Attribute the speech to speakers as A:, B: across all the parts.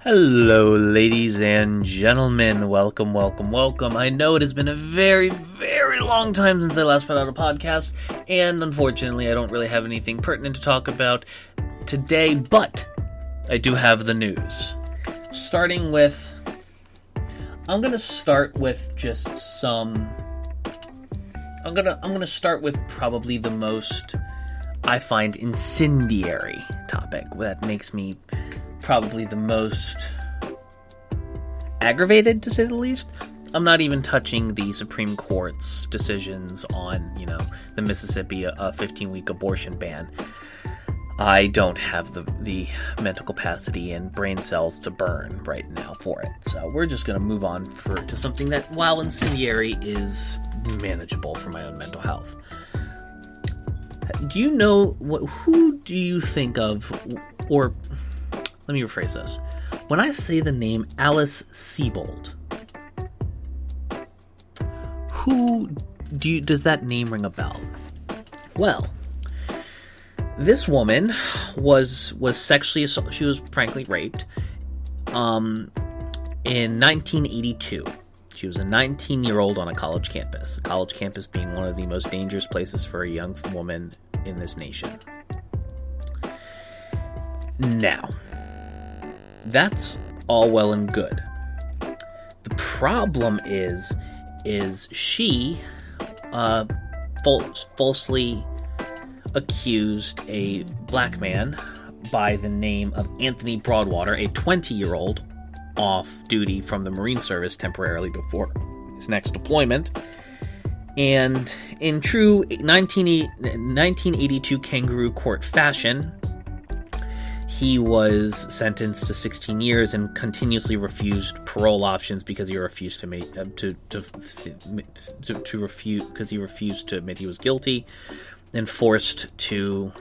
A: Hello, ladies and gentlemen. Welcome, welcome, welcome. I know it has been a very, very long time since I last put out a podcast, and unfortunately, I don't really have anything pertinent to talk about today, but I do have the news. I'm gonna start with just some. I'm gonna start with probably the most I find incendiary topic that makes me probably the most aggravated, to say the least. I'm not even touching the Supreme Court's decisions on, the Mississippi 15-week abortion ban. I don't have the mental capacity and brain cells to burn right now for it. So we're just going to move on to something that, while incendiary, is manageable for my own mental health. Do you know, who do you think of, or let me rephrase this. When I say the name Alice Sebold, does that name ring a bell? Well, this woman was sexually assaulted. She was frankly raped in 1982. She was a 19-year-old on a college campus. A college campus being one of the most dangerous places for a young woman in this nation. Now, that's all well and good. The problem is she falsely accused a black man by the name of Anthony Broadwater, a 20-year-old off duty from the Marine Service temporarily before his next deployment. And in true 1982 kangaroo court fashion, he was sentenced to 16 years and continuously refused parole options because he refused to admit he was guilty, and forced to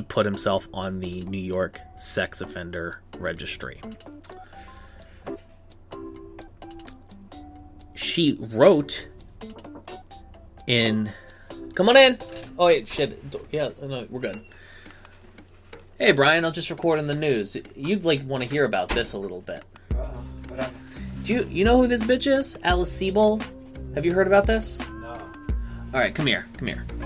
A: put himself on the New York sex offender registry. She wrote in... Come on in! Oh wait, shit. Yeah, no, we're good. Hey Brian, I'll just record in the news. You'd want to hear about this a little bit.
B: What happened?
A: Do you know who this bitch is? Alice Sebold? Have you heard about this?
B: No.
A: Alright, come here.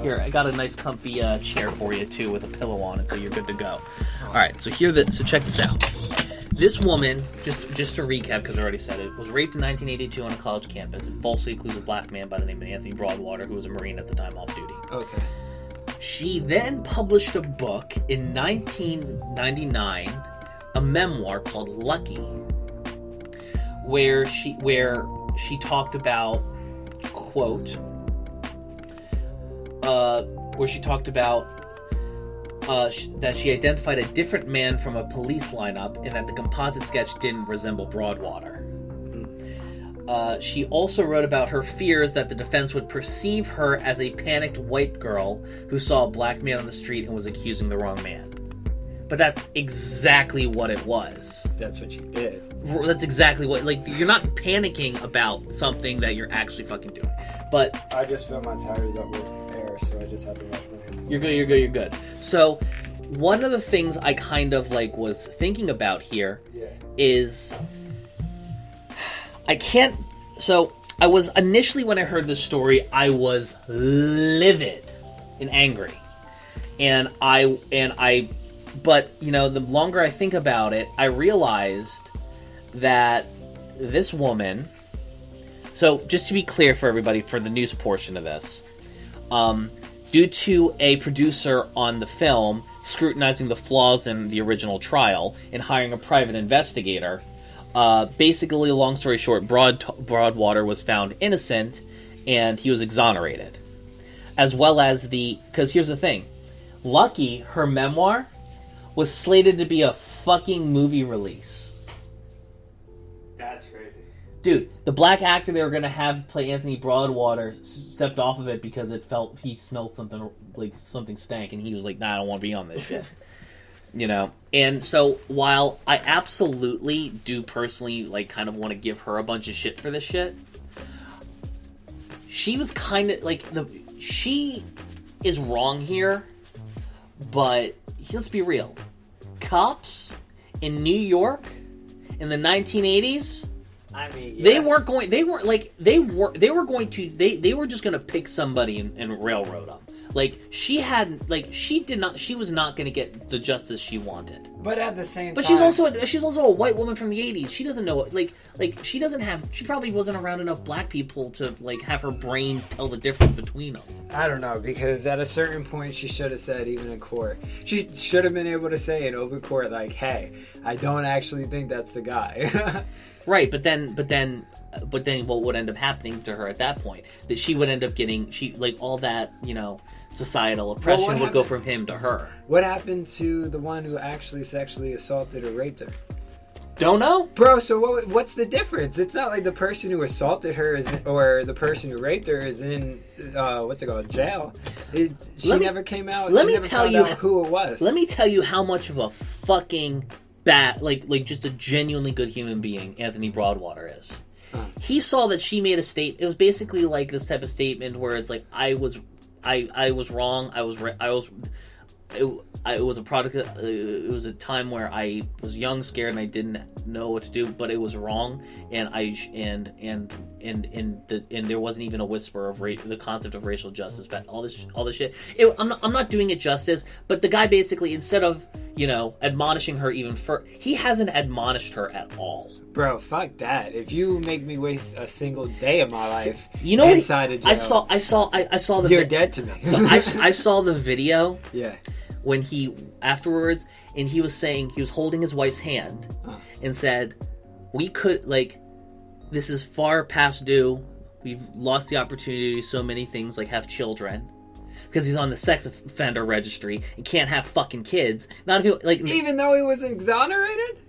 A: Here, I got a nice comfy chair for you too with a pillow on it, so you're good to go. Alright, so check this out. This woman, just to recap, because I already said it, was raped in 1982 on a college campus and falsely accused a black man by the name of Anthony Broadwater, who was a Marine at the time off duty.
B: Okay.
A: She then published a book in 1999, a memoir called Lucky, where she talked about, quote, that she identified a different man from a police lineup and that the composite sketch didn't resemble Broadwater. She also wrote about her fears that the defense would perceive her as a panicked white girl who saw a black man on the street and was accusing the wrong man. But that's exactly what it was.
B: That's what you did.
A: That's exactly what... you're not panicking about something that you're actually fucking doing. But...
B: I just filled my tires up with air, so I just had to wash my hands.
A: You're good. So, one of the things I kind of, was thinking about here is... I was initially, when I heard this story, I was livid and angry, but the longer I think about it, I realized that this woman. So, just to be clear for everybody, for the news portion of this, due to a producer on the film scrutinizing the flaws in the original trial and hiring a private investigator. Basically, long story short, Broadwater was found innocent, and he was exonerated. As well as because here's the thing. Lucky, her memoir, was slated to be a fucking movie release.
B: That's crazy.
A: Dude, the black actor they were going to have play Anthony Broadwater stepped off of it because he smelled something, something stank, and he was like, nah, I don't want to be on this shit. And so while I absolutely do personally kind of want to give her a bunch of shit for this shit, she was kind of she is wrong here, but let's be real. Cops in New York in the 1980s,
C: I mean, yeah.
A: they were just going to pick somebody and railroad them. Like, she was not going to get the justice she wanted.
C: But at the same time...
A: But she's also a white woman from the 80s. She doesn't know, she probably wasn't around enough black people to, like, have her brain tell the difference between them.
C: I don't know, because at a certain point she should have said, even in court, she should have been able to say in open court, like, hey, I don't actually think that's the guy.
A: Right, but then what would end up happening to her at that point? That she would end up getting, all that, societal oppression would go from him to her.
C: What happened to the one who actually sexually assaulted or raped her?
A: Don't know,
C: bro. So what's the difference? It's not like the person who assaulted her or the person who raped her is in jail. She never came out.
A: Let me tell you
C: who it was.
A: Let me tell you how much of a fucking bad, just a genuinely good human being Anthony Broadwater is. He saw that she made a statement. It was basically like this type of statement where it's like, I was wrong. It was a product. It was a time where I was young, scared, and I didn't know what to do. But it was wrong, and there wasn't even a whisper of the concept of racial justice. But all this shit. I'm not doing it justice. But the guy basically, instead of admonishing her even further, he hasn't admonished her at all.
C: Bro, fuck that. If you make me waste a single day of my life
A: inside
C: a jail,
A: I saw the.
C: You're dead to me.
A: So I saw the video.
C: Yeah.
A: When he afterwards, and he was saying, he was holding his wife's hand and said, "We could, this is far past due. We've lost the opportunity to do so many things, like have children." Because he's on the sex offender registry and can't have fucking kids. Not if he,
C: even though he was exonerated.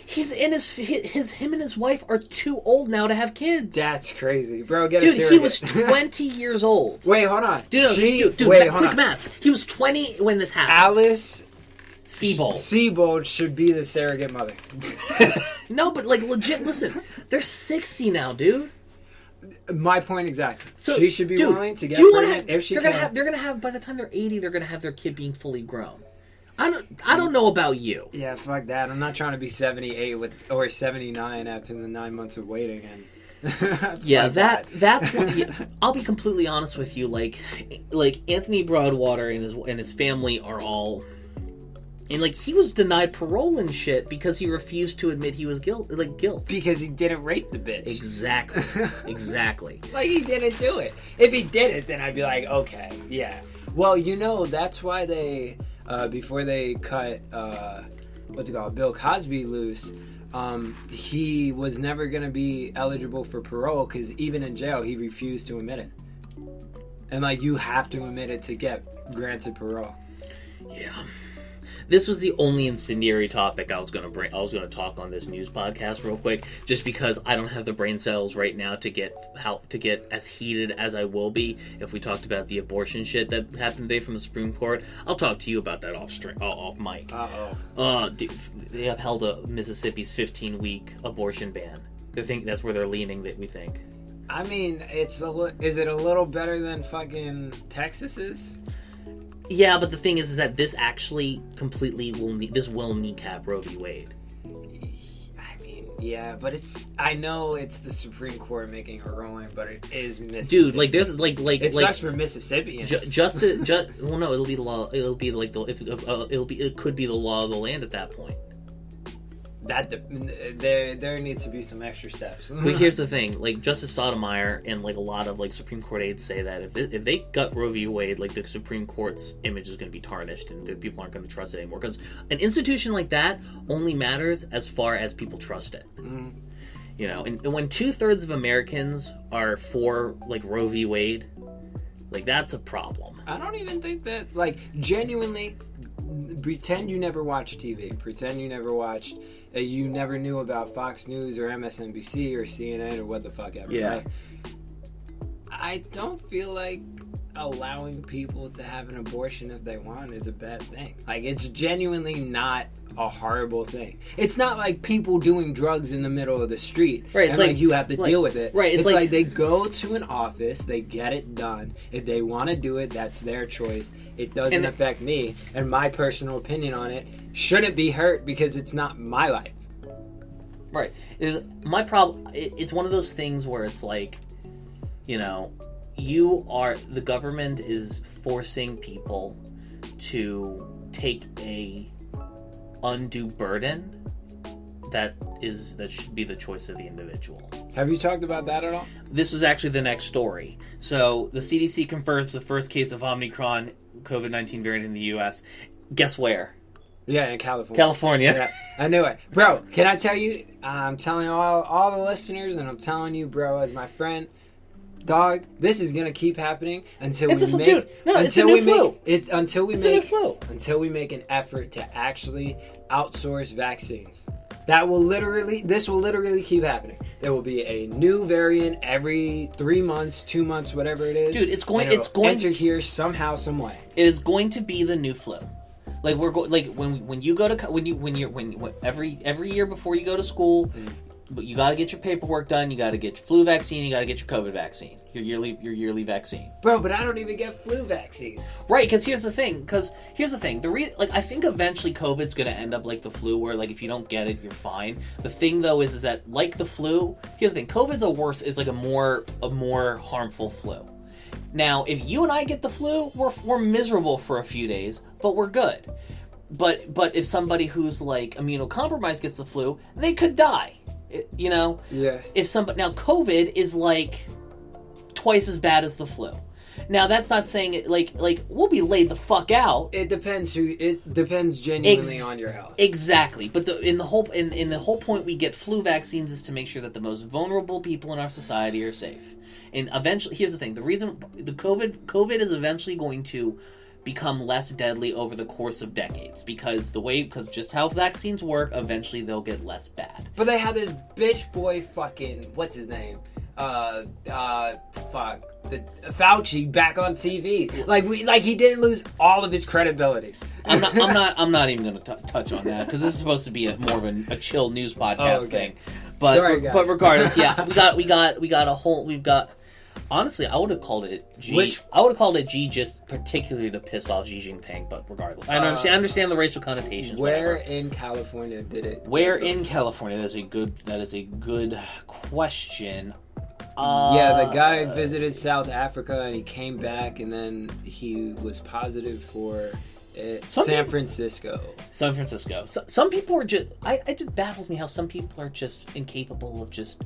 A: He's in him and his wife are too old now to have kids.
C: That's crazy, bro. Get a
A: dude.
C: surrogate.
A: He was 20 years old.
C: Wait, hold on.
A: Dude, quick math. He was 20 when this happened.
C: Alice
A: Sebold
C: should be the surrogate mother.
A: No, but legit. Listen, they're 60 now, dude.
C: My point exactly.
A: So
C: she should be willing to get pregnant if she can.
A: They're gonna have by the time they're 80, they're gonna have their kid being fully grown. I don't know about you.
C: Yeah, fuck that. I'm not trying to be 78 or 79 after the 9 months of waiting. And
A: yeah, that's what, I'll be completely honest with you. Like Anthony Broadwater and his family are all, and he was denied parole and shit because he refused to admit he was guilt
C: because he didn't rape the bitch.
A: Exactly.
C: He didn't do it. If he did it, then I'd be like, okay, yeah. Well, that's why they. Before they cut, Bill Cosby loose, he was never going to be eligible for parole because even in jail, he refused to admit it. And, you have to admit it to get granted parole.
A: Yeah. This was the only incendiary topic I was going to talk on this news podcast real quick, just because I don't have the brain cells right now to get as heated as I will be if we talked about the abortion shit that happened today from the Supreme Court. I'll talk to you about that off mic. Dude, they upheld Mississippi's 15-week abortion ban. I think that's where they're leaning. That we think.
C: I mean, is it a little better than fucking Texas's?
A: Yeah, but the thing is that this actually completely will kneecap Roe v. Wade.
C: I mean, yeah, but I know it's the Supreme Court making a ruling, but it is Mississippi.
A: Dude, there's
C: it sucks for Mississippians.
A: Well, no, it'll be the law. It'll be it could be the law of the land at that point.
C: There needs to be some extra steps.
A: But here's the thing: Justice Sotomayor and a lot of Supreme Court aides say that if they gut Roe v. Wade, the Supreme Court's image is going to be tarnished, and the people aren't going to trust it anymore. Because an institution like that only matters as far as people trust it. Mm. And when 2/3 of Americans are for Roe v. Wade, that's a problem.
C: I don't even think that genuinely. Pretend you never watched TV. Pretend you never watched. You never knew about Fox News or MSNBC or CNN or what the fuck ever.
A: Yeah.
C: Right? I don't feel like allowing people to have an abortion if they want is a bad thing. It's genuinely not a horrible thing. It's not like people doing drugs in the middle of the street.
A: Right. It's
C: and you have to deal with it.
A: Right.
C: It's like they go to an office, they get it done. If they want to do it, that's their choice. It doesn't affect me. And my personal opinion on it shouldn't be hurt because it's not my life.
A: Right. My problem. It's one of those things where it's like, you know, the government is forcing people to take a undue burden that should be the choice of the individual.
C: Have you talked about that at all?
A: This was actually the next story. So the CDC confirms the first case of Omnicron COVID-19 variant in the U.S. Guess where?
C: Yeah, in California.
A: California.
C: Yeah, I knew it. Bro, can I tell you? I'm telling all the listeners, and I'm telling you, bro, as my friend, dog, this is gonna keep happening until
A: It's
C: we
A: a
C: make
A: dude. No, it's a new flu.
C: Until we
A: It's a new flu.
C: until we make an effort to actually outsource vaccines. This will literally keep happening. There will be a new variant every 3 months, 2 months, whatever it is.
A: Dude, it's going
C: enter here somehow, some way.
A: It is going to be the new flu. Like when you go to every year before you go to school, but you got to get your paperwork done. You got to get your flu vaccine. You got to get your COVID vaccine. Your yearly vaccine.
C: Bro, but I don't even get flu vaccines.
A: Right, because here's the thing. I think eventually COVID's going to end up like the flu, where like if you don't get it, you're fine. The thing though is that like the flu, here's the thing. COVID's is like a more harmful flu. Now, if you and I get the flu, we're miserable for a few days, but we're good. But if somebody who's like immunocompromised gets the flu, they could die. You know?
C: Yeah.
A: Now COVID is like twice as bad as the flu. Now that's not saying it like we'll be laid the fuck out.
C: It depends genuinely on your health.
A: Exactly. But the whole point we get flu vaccines is to make sure that the most vulnerable people in our society are safe. And eventually, here's the thing: the reason the COVID is eventually going to become less deadly over the course of decades because just how vaccines work, eventually they'll get less bad.
C: But they had this bitch boy fucking what's his name? Fauci back on TV. Like he didn't lose all of his credibility.
A: I'm not even going to touch on that because this is supposed to be more of a chill news podcast thing. But
C: sorry, guys.
A: But regardless, yeah, we've got. Honestly, I would have called it G. I would have called it G just particularly to piss off Xi Jinping. But regardless, I understand the racial connotations.
C: Where in California did it?
A: Where in California? That is a good question.
C: Yeah, the guy visited South Africa and he came back and then he was positive for San Francisco.
A: San Francisco. Some people are just. It just baffles me how some people are just incapable of just.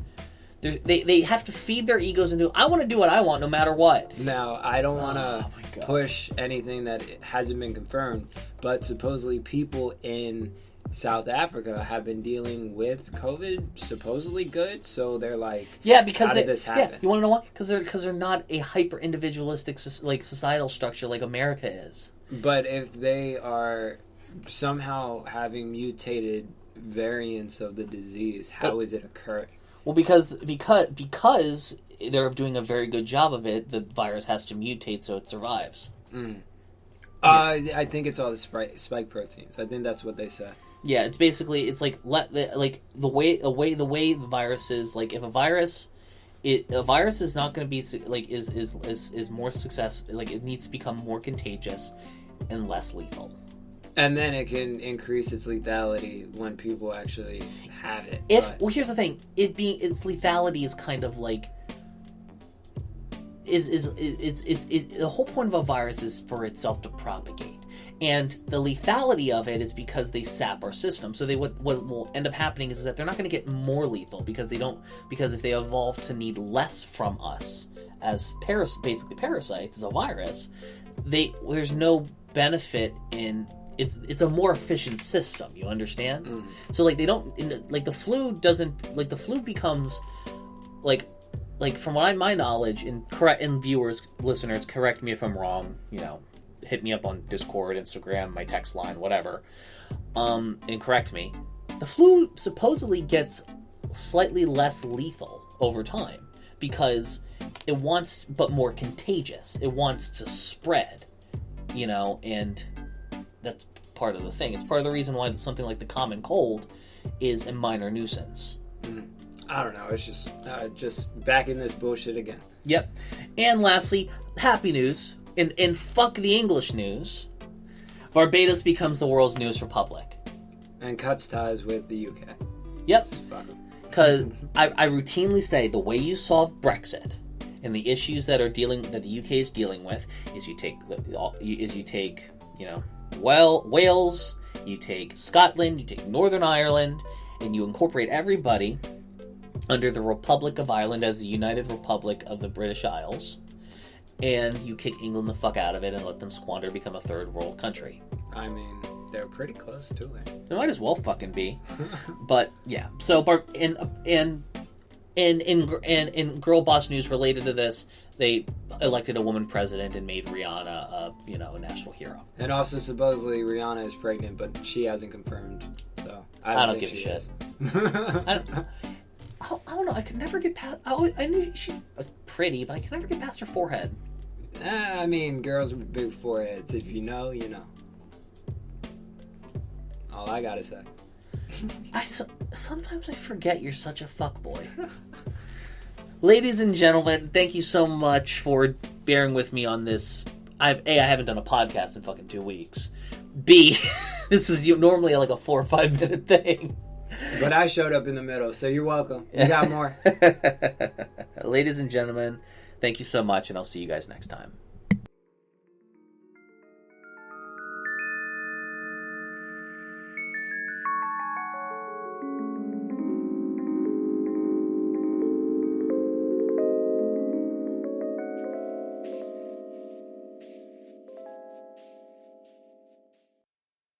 A: They have to feed their egos into. I want to do what I want, no matter what.
C: Now, I don't want to push anything that hasn't been confirmed, but supposedly people in South Africa have been dealing with COVID supposedly good, so they're like,
A: because
C: how did this happen?
A: Yeah, you want to know why? Because they're not a hyper individualistic like societal structure like America is.
C: But if they are somehow having mutated variants of the disease, how is it occurring?
A: Well, because they're doing a very good job of it, the virus has to mutate so it survives.
C: I think it's all the spike proteins. I think that's what they said.
A: Yeah, it's basically the way the virus is. Like if a virus is not going to be like is more success. Like it needs to become more contagious and less lethal.
C: And then it can increase its lethality when people actually have it.
A: Well, here's the thing: its lethality is kind of like the whole point of a virus is for itself to propagate, and the lethality of it is because they sap our system. So what will end up happening is that they're not going to get more lethal because if they evolve to need less from us as basically parasites as a virus, there's no benefit in. It's a more efficient system, you understand? So like the flu becomes like from my knowledge and viewers, listeners, correct me if I'm wrong, hit me up on Discord, Instagram, my text line, whatever, and correct me. The flu supposedly gets slightly less lethal over time because it wants but more contagious. It wants to spread, and that's part of the thing. It's part of the reason why something like the common cold is a minor nuisance.
C: I don't know. It's just back in this bullshit again.
A: Yep. And lastly, happy news. And fuck the English news. Barbados becomes the world's newest republic.
C: And cuts ties with the UK.
A: Yep.
C: Fuck 'em.
A: Because I routinely say the way you solve Brexit and the issues that the UK is dealing with is you take Wales, you take Scotland, you take Northern Ireland, and you incorporate everybody under the Republic of Ireland as the United Republic of the British Isles, and you kick England the fuck out of it and let them squander, become a third world country.
C: I mean, they're pretty close to it.
A: They might as well fucking be. But yeah, so in girl boss news related to this, they elected a woman president and made Rihanna a national hero.
C: And also supposedly Rihanna is pregnant, but she hasn't confirmed. So
A: I don't give
C: think
A: a
C: she
A: shit.
C: is.
A: I don't know. I could never get past. I knew she was pretty, but I could never get past her forehead.
C: I mean, girls with big foreheads. If you know, you know. All I gotta say.
A: Sometimes I forget you're such a fuckboy. Ladies and gentlemen, thank you so much for bearing with me on this. I haven't done a podcast in fucking 2 weeks. B, this is normally like a 4 or 5 minute thing.
C: But I showed up in the middle, so you're welcome. You got more.
A: Ladies and gentlemen, thank you so much, and I'll see you guys next time.